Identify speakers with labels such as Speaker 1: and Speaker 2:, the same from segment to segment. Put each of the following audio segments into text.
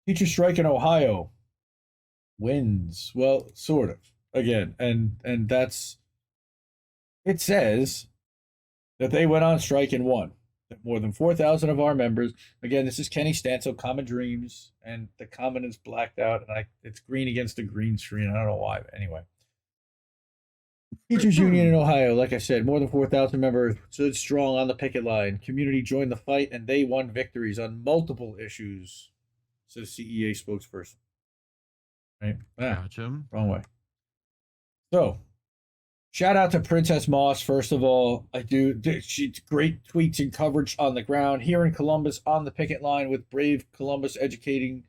Speaker 1: Teacher strike in Ohio wins. Well, sort of. Again, and that's it says that they went on strike and won. That more than 4,000 of our members. Again, this is Kenny Stancil, Common Dreams, and the Common is blacked out, and it's green against the green screen. I don't know why, but anyway. Teachers Union in Ohio, like I said, more than 4,000 members stood strong on the picket line. Community joined the fight, and they won victories on multiple issues, says CEA spokesperson. Right?
Speaker 2: Gotcha.
Speaker 1: Wrong way. So, shout out to Princess Moss, first of all. She's great tweets and coverage on the ground here in Columbus on the picket line with Brave Columbus Educating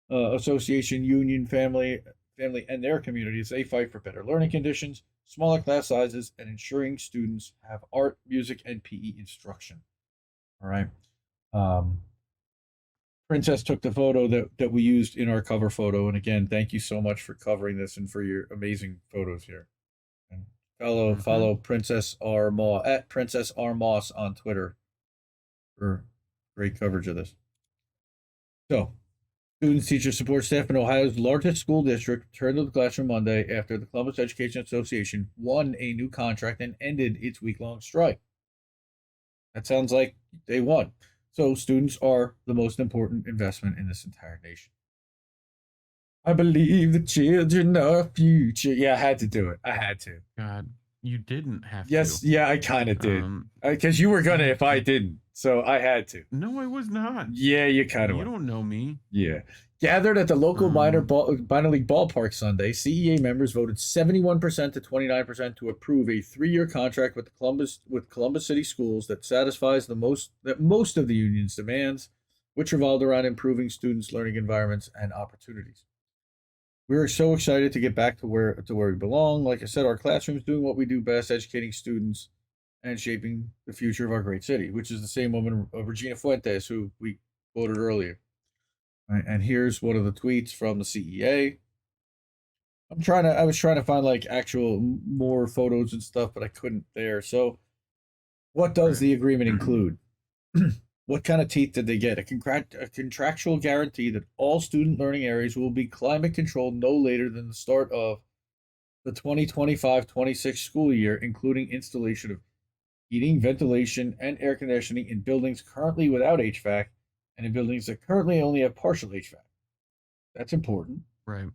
Speaker 1: Association Union family and their communities. They fight for better learning conditions, smaller class sizes, and ensuring students have art, music, and PE instruction. All right. Princess took the photo that we used in our cover photo. And again, thank you so much for covering this and for your amazing photos here. And follow Princess R Moss at Princess R Moss on Twitter for great coverage of this. So, students, teachers, support staff in Ohio's largest school district returned to the classroom Monday after the Columbus Education Association won a new contract and ended its week-long strike. That sounds like they won. So students are the most important investment in this entire nation. I believe the children are future. Yeah, I had to do it. I had to.
Speaker 2: God, you didn't have
Speaker 1: yes,
Speaker 2: to.
Speaker 1: Yeah, I kind of did. Because you were gonna if I didn't. So I had to.
Speaker 2: No, I was not.
Speaker 1: Yeah, you kind of.
Speaker 2: You don't know me.
Speaker 1: Yeah. Gathered at the local minor league ballpark Sunday, CEA members voted 71% to 29% to approve a 3-year contract with Columbus City Schools that satisfies most of the union's demands, which revolved around improving students' learning environments and opportunities. We are so excited to get back to where we belong. Like I said, our classrooms doing what we do best, educating students and shaping the future of our great city, which is the same woman, Regina Fuentes, who we quoted earlier. Right, and here's one of the tweets from the CEA. I was trying to find like actual more photos and stuff, but I couldn't there. So, what does the agreement include? What kind of teeth did they get? A contractual guarantee that all student learning areas will be climate controlled no later than the start of the 2025-26 school year, including installation of heating, ventilation, and air conditioning in buildings currently without HVAC and in buildings that currently only have partial HVAC. That's important.
Speaker 2: Right.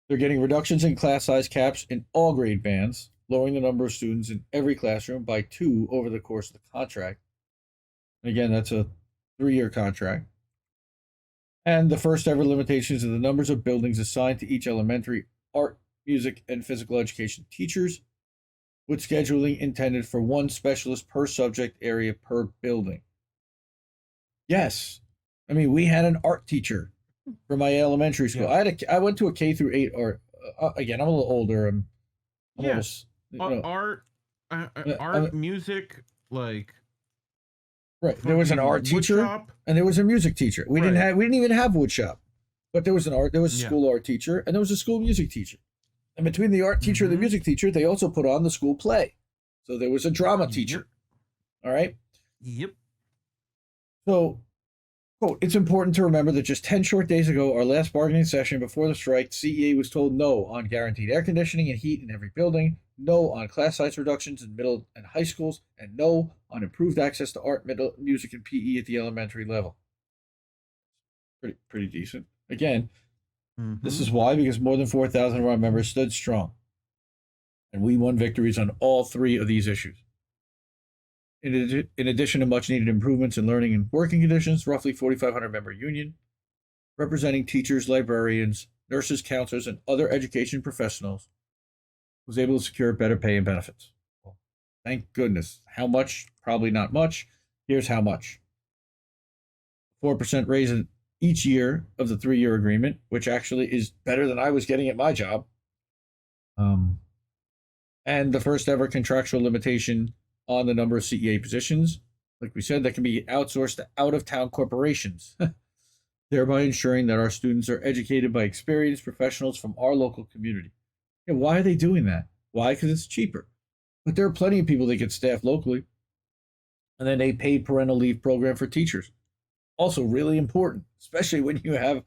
Speaker 1: They're getting reductions in class size caps in all grade bands, lowering the number of students in every classroom by 2 over the course of the contract. And again, that's a 3-year contract. And the first ever limitations of the numbers of buildings assigned to each elementary art, music, and physical education teachers, with scheduling intended for 1 specialist per subject area per building. Yes. I mean, we had an art teacher for my elementary school. Yeah. I went to a K through 8 art. Again, I'm a little older. I'm
Speaker 2: yes. Art, music, like.
Speaker 1: Right. There was an art teacher and there was a music teacher. We didn't even have wood shop, but there was a school art teacher and there was a school music teacher. And between the art teacher and the music teacher, they also put on the school play. So there was a drama teacher. All right.
Speaker 2: Yep.
Speaker 1: So, quote, it's important to remember that just 10 short days ago, our last bargaining session before the strike, CEA was told no on guaranteed air conditioning and heat in every building, no on class size reductions in middle and high schools, and no on improved access to art, music, and PE at the elementary level. Pretty decent. Again, this is why, because more than 4,000 of our members stood strong. And we won victories on all 3 of these issues. In addition to much needed improvements in learning and working conditions, roughly 4,500 member union, representing teachers, librarians, nurses, counselors, and other education professionals, was able to secure better pay and benefits. Well, thank goodness. How much? Probably not much. Here's how much. 4% raise in each year of the 3-year agreement, which actually is better than I was getting at my job. And the first ever contractual limitation on the number of CEA positions, like we said, that can be outsourced to out-of-town corporations, thereby ensuring that our students are educated by experienced professionals from our local community. Yeah, why are they doing that? Why? Because it's cheaper. But there are plenty of people that get staffed locally. And then a paid parental leave program for teachers. Also really important, especially when you have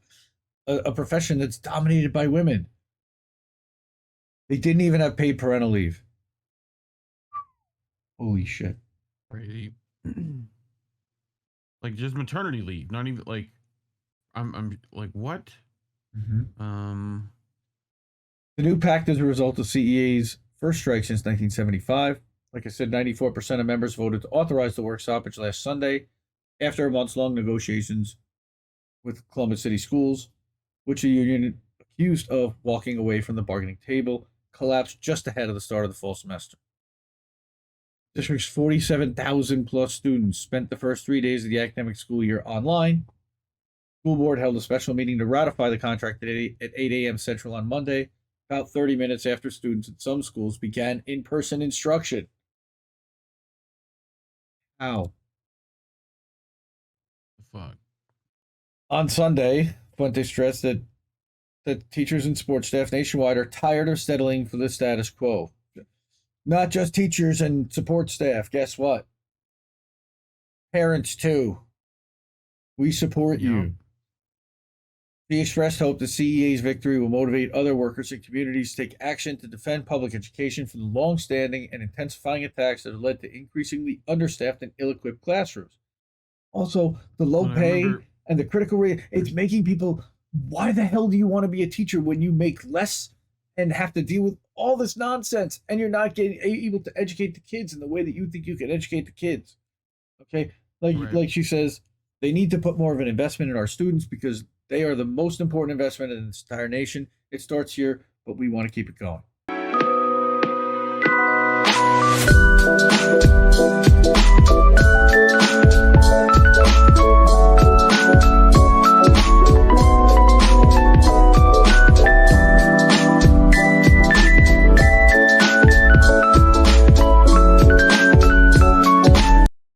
Speaker 1: a profession that's dominated by women. They didn't even have paid parental leave. Holy shit.
Speaker 2: Crazy. Like just maternity leave, not even like I'm like what?
Speaker 1: The new pact is a result of CEA's first strike since 1975. Like I said, 94% of members voted to authorize the work stoppage last Sunday after a months-long negotiations with Columbus City Schools, which the union, accused of walking away from the bargaining table, collapsed just ahead of the start of the fall semester. District's 47,000 plus students spent the first 3 days of the academic school year online. School board held a special meeting to ratify the contract at 8 a.m. Central on Monday, about 30 minutes after students at some schools began in-person instruction. How?
Speaker 2: Fuck.
Speaker 1: On Sunday, Fuente stressed that teachers and sports staff nationwide are tired of settling for the status quo. Not just teachers and support staff. Guess what? Parents, too. We support you. He expressed hope the CEA's victory will motivate other workers and communities to take action to defend public education from the long-standing and intensifying attacks that have led to increasingly understaffed and ill-equipped classrooms. Also, the low pay and the critical rate, it's making people, why the hell do you want to be a teacher when you make less and have to deal with all this nonsense and you're not getting able to educate the kids in the way that you think you can educate the kids? Okay, like she says, they need to put more of an investment in our students because they are the most important investment in this entire nation. It starts here, but we want to keep it going.